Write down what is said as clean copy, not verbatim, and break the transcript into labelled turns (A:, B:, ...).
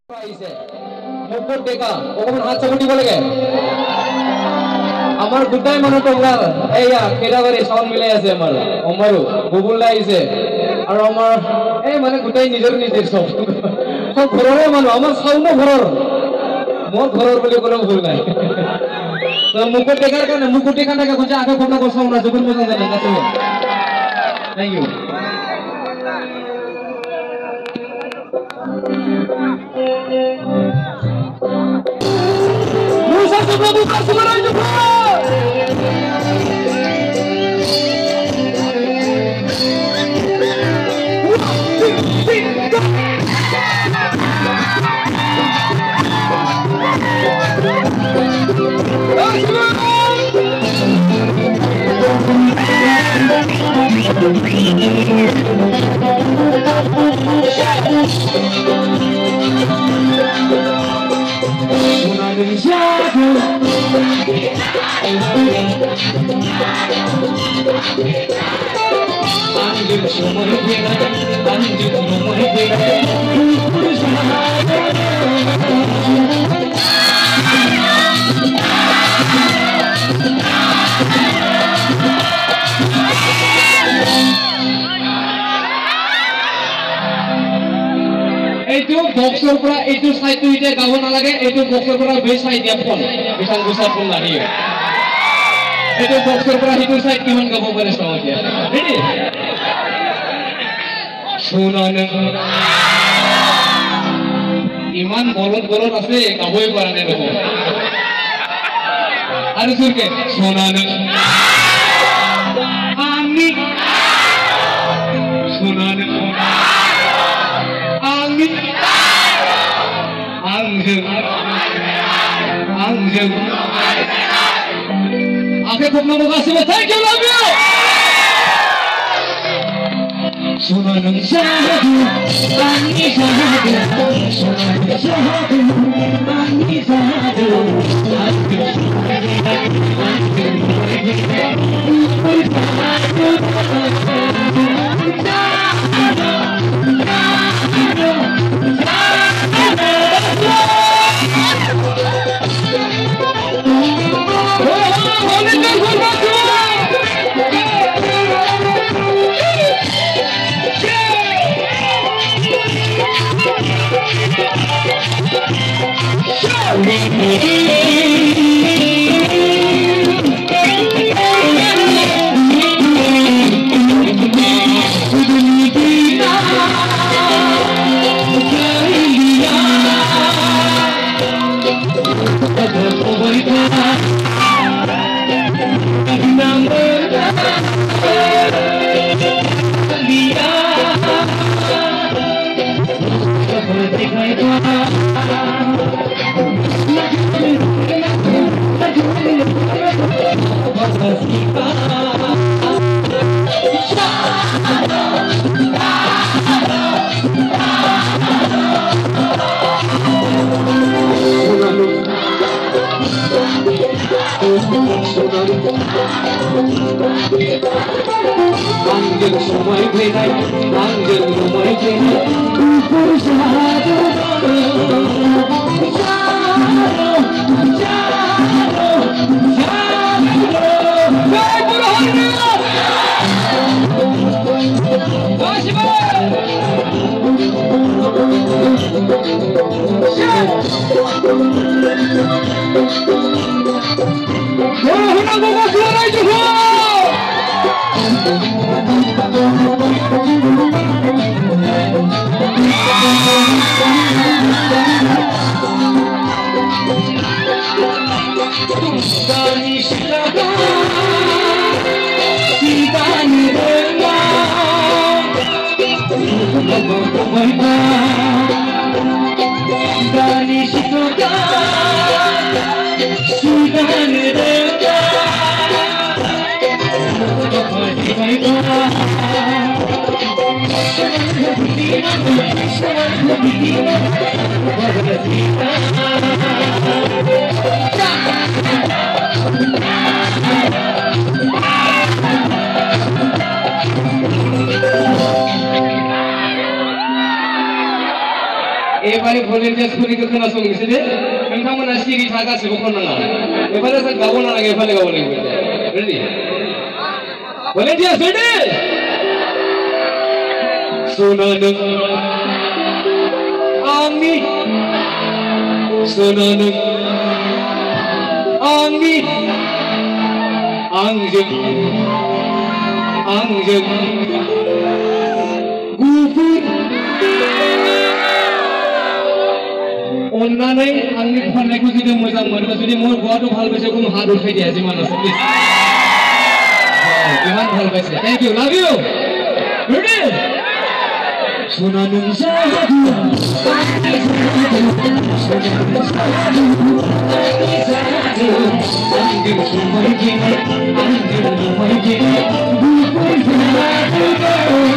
A: মুকুট দেখা অকমান হাত চাপটি বলে গে আমার দুটাই মানুষ তোমরা এইয়া কেদাবারে সাউন্ড মিলাই আছে আমার আমারও গুগল আইছে আর আমার এই মানে দুটাই নিজের নিজের সব সব ঘররে মানুষ আমার সাউন্ডও ঘরর মোর ঘরর বলে কোনো ভুল নাই তো মুকুট দেখার কারণে মুকুট দেখা থাকে কোন আগে কোন বসাও না যখন মজা জানেন কাছে thank you Musa Suprabu Kasumaran Jepang বক্সৰ পৰা এইটো সাইডটো ইতে গাব নালাগে এইটো বক্সৰ পৰা বে সাইড দিয়া ফোন বিশাল গুছা ফোন লাগি এইটো বক্সৰ পৰা হিটো সাইড কিমান গাব পাৰে চাও এতিয়া ৰেডি শুনান ইমান বলত বলত আছে গাবই পৰা নাই দেখো আৰু সুৰকে শুনান আমি শুনান Anjing. Oke, terima kasih. Thank you, love you. Sunanang sahadu, ani sahadu, sunanang sahadu, ani sahadu, Anjing semai berai, anjing semai berai, ukur sahadu, एबारे भलेन्टियार्सफोरनिखौ खोनासंनोसै दे नोंथांमोना सिरि था गासिबो खननाङा एबारे जों गावनो नाङा एबारे गावनो रेडि भलेन्टियार्स रेडि सोना नों आंनि सोना नों आंनि आंजों आंजों गुफुर अन्नानै आंनि खननायखौ जुदि मोजां मोनोबा जुदि मोर गुवाहाटो ভাল পাইছে কোনো হাত উঠাই দিয়া যিমান আছে প্লিজ ইমান ভাল পাইছে thank you love you ready সোনা নং জাদু I'm